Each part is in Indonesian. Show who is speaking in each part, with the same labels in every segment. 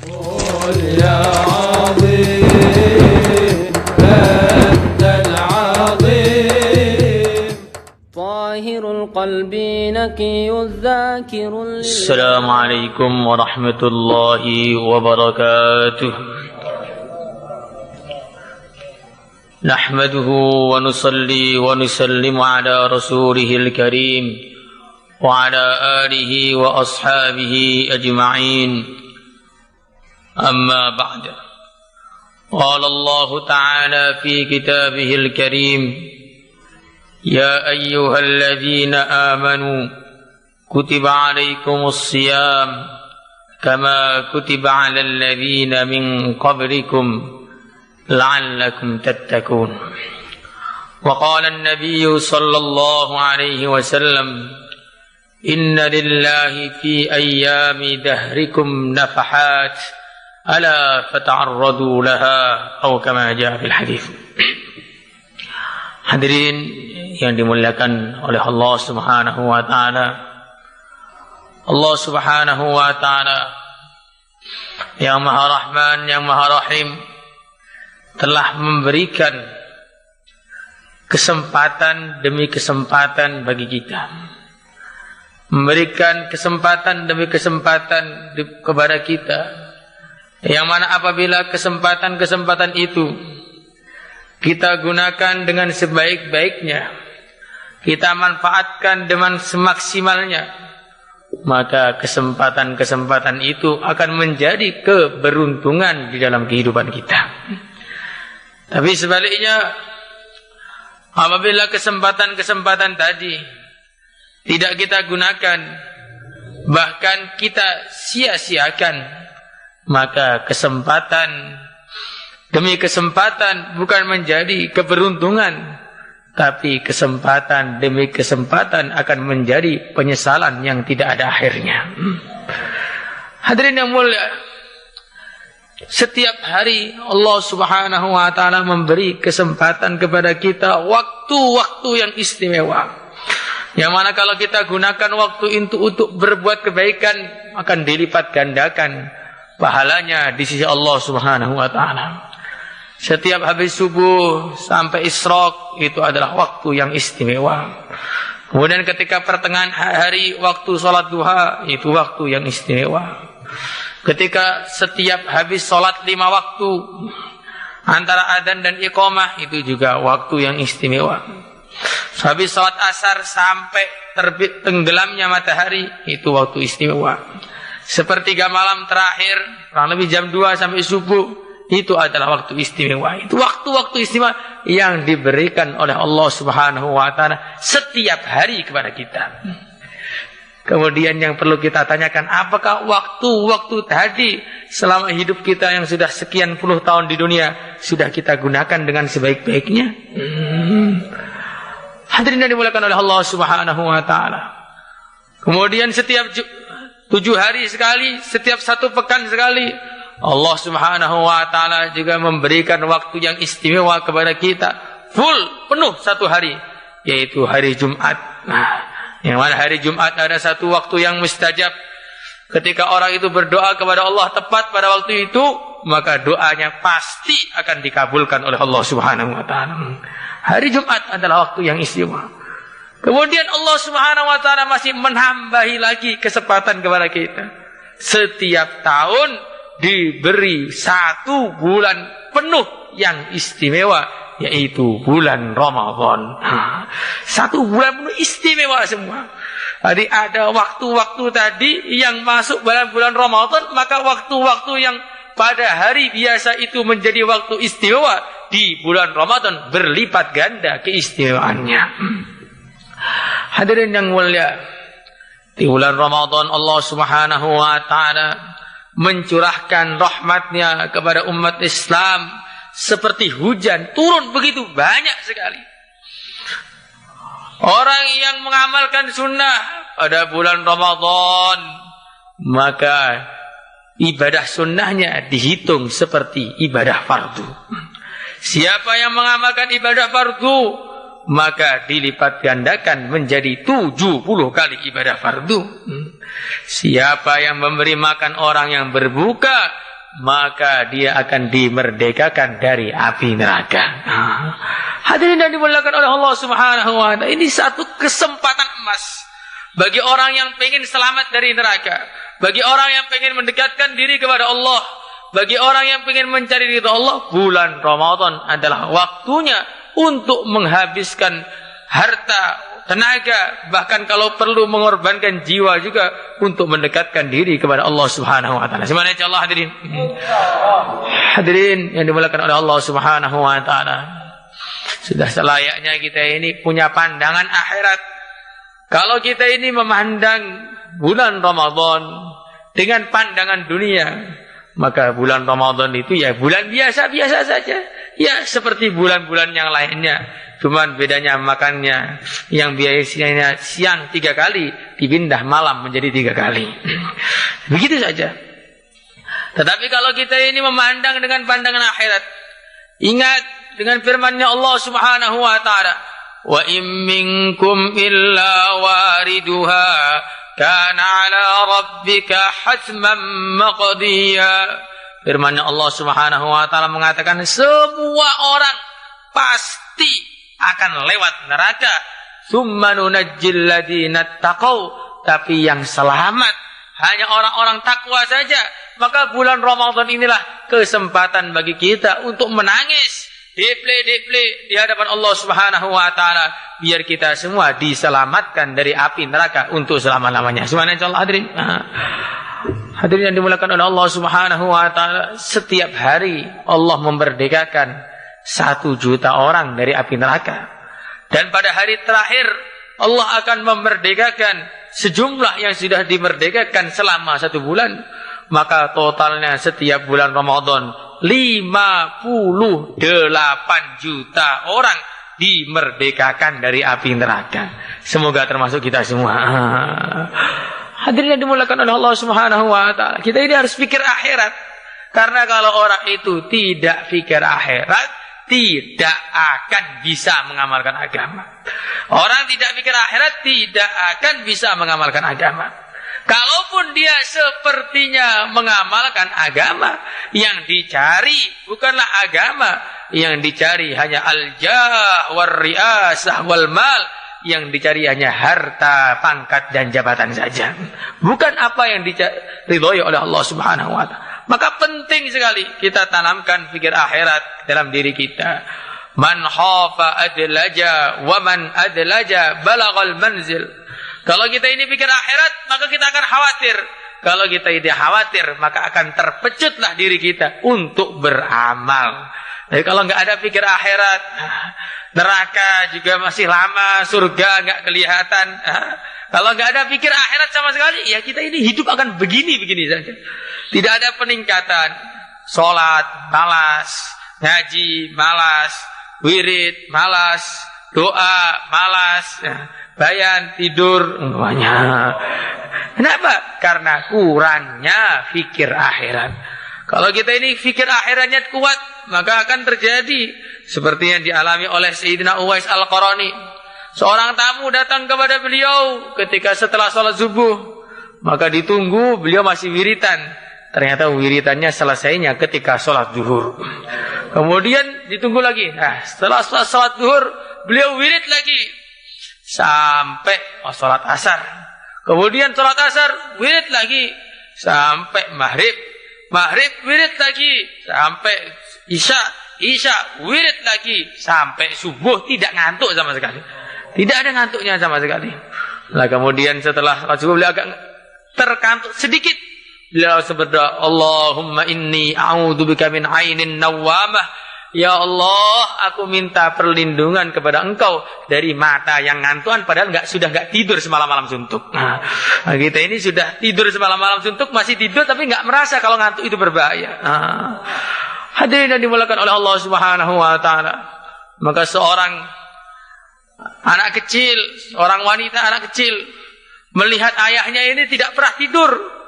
Speaker 1: يا عظيم أنت العظيم
Speaker 2: طاهر القلب نقي الذاكر.
Speaker 3: السلام عليكم ورحمة الله وبركاته. نحمده ونصلي ونسلم على رسوله الكريم وعلى آله وأصحابه أجمعين. أما بعد، قال الله تعالى في كتابه الكريم: يا أيها الذين آمنوا كتب عليكم الصيام كما كتب على الذين من قبلكم لعلكم تتقون. وقال النبي صلى الله عليه وسلم: إن لله في أيام دهركم نفحات ألا فتعرضوا لها أو كما جاء في الحديث. Hadirin yang dimuliakan oleh Allah Subhanahu wa taala. Allah Subhanahu wa taala yang Maha Rahman, yang Maha Rahim telah memberikan kesempatan demi kesempatan bagi kita. Memberikan kesempatan demi kesempatan kepada kita. Yang mana apabila kesempatan-kesempatan itu kita gunakan dengan sebaik-baiknya, kita manfaatkan dengan semaksimalnya, maka kesempatan-kesempatan itu akan menjadi keberuntungan di dalam kehidupan kita. Tapi sebaliknya, apabila kesempatan-kesempatan tadi tidak kita gunakan, bahkan kita sia-siakan, maka kesempatan demi kesempatan bukan menjadi keberuntungan, tapi kesempatan demi kesempatan akan menjadi penyesalan yang tidak ada akhirnya. Hadirin yang mulia, setiap hari Allah Subhanahu wa taala memberi kesempatan kepada kita waktu-waktu yang istimewa, yang mana kalau kita gunakan waktu itu untuk berbuat kebaikan akan dilipat gandakan pahalanya di sisi Allah Subhanahu wa taala. Setiap habis subuh sampai isyraq itu adalah waktu yang istimewa. Kemudian ketika pertengahan hari waktu salat duha itu waktu yang istimewa. Ketika setiap habis salat 5 waktu antara adzan dan iqamah itu juga waktu yang istimewa. Habis salat asar sampai terbit tenggelamnya matahari itu waktu istimewa. Sepertiga malam terakhir kurang lebih jam 2 sampai subuh itu adalah waktu istimewa. Itu waktu-waktu istimewa yang diberikan oleh Allah Subhanahu wa taala setiap hari kepada kita. Kemudian yang perlu kita tanyakan, apakah waktu-waktu tadi selama hidup kita yang sudah sekian puluh tahun di dunia sudah kita gunakan dengan sebaik-baiknya? Hadirin yang dimuliakan oleh Allah Subhanahu wa taala. Kemudian setiap 7 hari sekali, setiap 1 pekan sekali, Allah Subhanahu wa taala juga memberikan waktu yang istimewa kepada kita, full, penuh 1 hari, yaitu hari Jumat. Yang mana hari Jumat ada satu waktu yang mustajab. Ketika orang itu berdoa kepada Allah tepat pada waktu itu, maka doanya pasti akan dikabulkan oleh Allah Subhanahu wa taala. Hari Jumat adalah waktu yang istimewa. Kemudian Allah Subhanahu wa taala masih menambahi lagi kesempatan kepada kita. Setiap tahun diberi 1 bulan penuh yang istimewa, yaitu bulan Ramadan. 1 bulan penuh istimewa semua. Jadi ada waktu-waktu tadi yang masuk dalam bulan Ramadan, maka waktu-waktu yang pada hari biasa itu menjadi waktu istimewa, di bulan Ramadan berlipat ganda keistimewaannya. Hadirin yang mulia, di bulan Ramadan Allah Subhanahu wa taala mencurahkan rahmatnya kepada umat Islam seperti hujan turun begitu banyak sekali. Orang yang mengamalkan sunnah pada bulan Ramadan, maka ibadah sunnahnya dihitung seperti ibadah fardu. Siapa yang mengamalkan ibadah fardu, maka dilipat gandakan menjadi 70 kali ibadah fardu. Siapa yang memberi makan orang yang berbuka, maka dia akan dimerdekakan dari api neraka. Hadirin yang dimuliakan oleh Allah Subhanahu wa taala, ini satu kesempatan emas bagi orang yang ingin selamat dari neraka, bagi orang yang ingin mendekatkan diri kepada Allah, bagi orang yang ingin mencari ridha Allah. Bulan Ramadan adalah waktunya untuk menghabiskan harta, tenaga, bahkan kalau perlu mengorbankan jiwa juga untuk mendekatkan diri kepada Allah Subhanahu wa taala. Semuanya Allah hadirin. Hadirin yang dimuliakan oleh Allah Subhanahu wa taala. Sudah selayaknya kita ini punya pandangan akhirat. Kalau kita ini memandang bulan Ramadan dengan pandangan dunia, maka bulan Ramadan itu ya bulan biasa-biasa saja. Ya seperti bulan-bulan yang lainnya. Cuman bedanya makannya yang biasanya siang 3 kali dipindah malam menjadi 3 kali. Begitu saja. Tetapi kalau kita ini memandang dengan pandangan akhirat, ingat dengan firman-Nya Allah Subhanahu wa taala, "Wa in minkum illa wariduha kana 'ala rabbika hatman maqdiya." Firman-Nya Allah Subhanahu wa taala mengatakan semua orang pasti akan lewat neraka. Tsumma nunajjil ladzina taqau, tapi yang selamat hanya orang-orang takwa saja. Maka bulan Ramadan inilah kesempatan bagi kita untuk menangis deple-deple di hadapan Allah Subhanahu wa taala biar kita semua diselamatkan dari api neraka untuk selama-lamanya. Subhanallah hadirin. Hadirin yang dimuliakan oleh Allah Subhanahu wa taala, setiap hari Allah memerdekakan 1 juta orang dari api neraka. Dan pada hari terakhir Allah akan memerdekakan sejumlah yang sudah dimerdekakan selama 1 bulan. Maka totalnya setiap bulan Ramadan 58 juta orang dimerdekakan dari api neraka. Semoga termasuk kita semua. Hadirin yang dimuliakan oleh Allah Subhanahu wa taala, kita ini harus pikir akhirat. Karena kalau orang itu tidak pikir akhirat, tidak akan bisa mengamalkan agama. Orang tidak pikir akhirat tidak akan bisa mengamalkan agama. Kalaupun dia sepertinya mengamalkan agama, yang dicari bukanlah agama, yang dicari hanya al-jah wal riasah wal mal, yang dicari hanya harta, pangkat dan jabatan saja. Bukan apa yang diridhoi oleh Allah Subhanahu wa taala. Maka penting sekali kita tanamkan fikir akhirat dalam diri kita. Man khafa adlaja wa man adlaja balaghal manzil. Kalau kita ini pikir akhirat, maka kita akan khawatir. Kalau kita tidak khawatir, maka akan terpecutlah diri kita untuk beramal. Jadi kalau nggak ada pikir akhirat, neraka juga masih lama, surga nggak kelihatan. Kalau nggak ada pikir akhirat sama sekali, ya kita ini hidup akan begini-begini saja. Tidak ada peningkatan. Sholat, malas. Ngaji, malas. Wirid, malas. Doa, malas. Bayan, tidur, banyak. Kenapa? Karena kurangnya fikir akhirat. Kalau kita ini fikir akhiratnya kuat, maka akan terjadi seperti yang dialami oleh Sayyidina Uwais Al-Qarani. Seorang tamu datang kepada beliau ketika setelah sholat subuh. Maka ditunggu, beliau masih wiritan. Ternyata wiritannya selesainya ketika sholat zuhur. Kemudian ditunggu lagi. Nah, setelah sholat zuhur, beliau wirid lagi sampai sholat asar. Kemudian sholat asar wirid lagi sampai maghrib. Maghrib wirid lagi sampai isya. Isya wirid lagi sampai subuh, tidak ngantuk sama sekali. Tidak ada ngantuknya sama sekali. Nah kemudian setelah subuh beliau agak terkantuk sedikit. Beliau berdoa, Allahumma inni a'udzubika min ainin nawwamah. Ya Allah, aku minta perlindungan kepada Engkau dari mata yang ngantuan padahal sudah nggak tidur semalam-malam suntuk. Nah, kita ini sudah tidur semalam-malam suntuk, masih tidur tapi nggak merasa kalau ngantuk itu berbahaya. Hadirin yang dimuliakan oleh Allah Subhanahu wa taala. Maka seorang anak kecil, seorang wanita anak kecil melihat ayahnya ini tidak pernah tidur.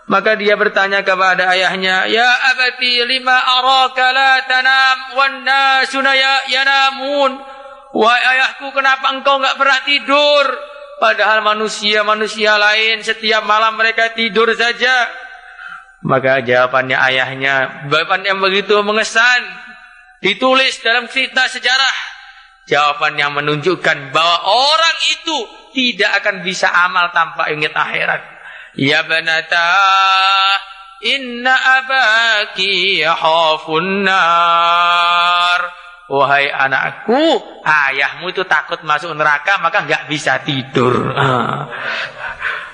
Speaker 3: Maka dia bertanya kepada ayahnya, "Ya abati lima araka la tanam wan nasuna yanamun?" Wahai ayahku, kenapa engkau enggak pernah tidur? Padahal manusia lain setiap malam mereka tidur saja. Maka jawabannya ayahnya, jawaban yang begitu mengesan, ditulis dalam cerita sejarah. Jawaban yang menunjukkan bahwa orang itu tidak akan bisa amal tanpa ingat akhirat. Ya banata, inna abaki yakhafun nar. Wahai anakku, ayahmu itu takut masuk neraka, maka enggak bisa tidur.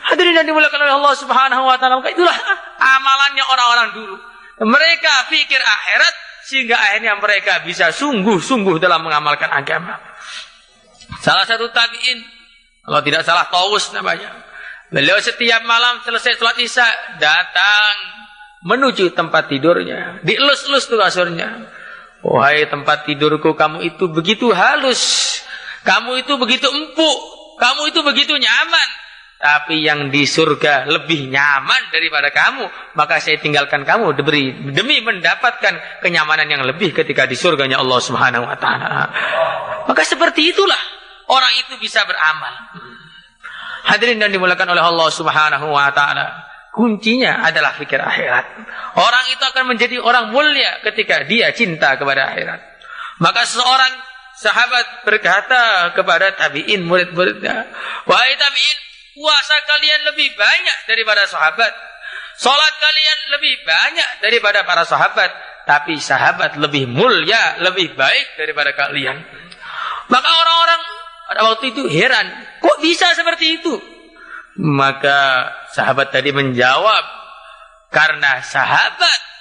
Speaker 3: Hadirin yang dimuliakan oleh Allah Subhanahu wa taala, itulah amalannya orang-orang dulu. Mereka pikir akhirat sehingga akhirnya mereka bisa sungguh-sungguh dalam mengamalkan agama. Salah satu tabi'in, kalau tidak salah Taus namanya, beliau setiap malam selesai sholat isya datang menuju tempat tidurnya, dielus-elus tuh kasurnya. Wahai tempat tidurku, kamu itu begitu halus, kamu itu begitu empuk, kamu itu begitu nyaman. Tapi yang di surga lebih nyaman daripada kamu, maka saya tinggalkan kamu demi mendapatkan kenyamanan yang lebih ketika di surganya Allah Subhanahu wa taala. Maka seperti itulah orang itu bisa beramal. Hadirin yang dimuliakan oleh Allah Subhanahu wa taala, kuncinya adalah fikir akhirat. Orang itu akan menjadi orang mulia ketika dia cinta kepada akhirat. Maka seorang sahabat berkata kepada tabi'in, murid-muridnya, wahai tabi'in, puasa kalian lebih banyak daripada sahabat, salat kalian lebih banyak daripada para sahabat, tapi sahabat lebih mulia, lebih baik daripada kalian. Maka orang-orang pada waktu itu heran, kok bisa seperti itu? Maka sahabat tadi menjawab, karena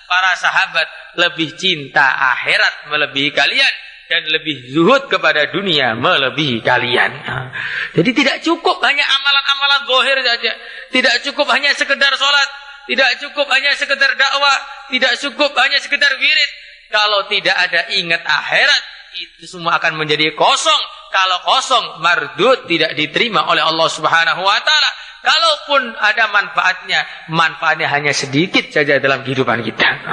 Speaker 3: para sahabat lebih cinta akhirat melebihi kalian, dan lebih zuhud kepada dunia melebihi kalian. Jadi tidak cukup hanya amalan-amalan zahir saja, tidak cukup hanya sekedar sholat, tidak cukup hanya sekedar dakwah, tidak cukup hanya sekedar wirid. Kalau tidak ada ingat akhirat, itu semua akan menjadi kosong. Kalau kosong, mardud, tidak diterima oleh Allah Subhanahu wa taala. Kalaupun ada manfaatnya hanya sedikit saja dalam kehidupan kita.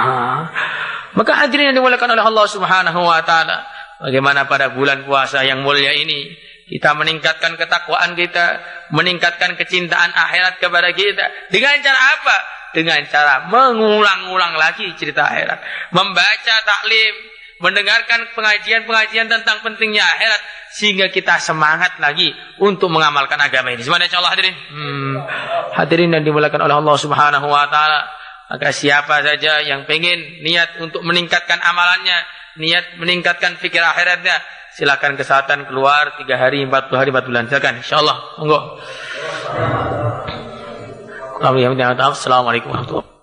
Speaker 3: Maka hadirin yang dimuliakan oleh Allah Subhanahu wa taala, bagaimana pada bulan puasa yang mulia ini kita meningkatkan ketakwaan kita, meningkatkan kecintaan akhirat kepada kita. Dengan cara apa? Dengan cara mengulang-ulang lagi cerita akhirat, membaca taklim, mendengarkan pengajian-pengajian tentang pentingnya akhirat, sehingga kita semangat lagi untuk mengamalkan agama ini. Semoga insyaallah hadirin. Hadirin yang dimuliakan oleh Allah Subhanahu wa taala, maka siapa saja yang pengen niat untuk meningkatkan amalannya, niat meningkatkan fikir akhiratnya, silakan kesehatan keluar 3 hari, 40 hari, 4 bulan. Silakan insyaallah. Monggo. Assalamualaikum warahmatullahi wabarakatuh.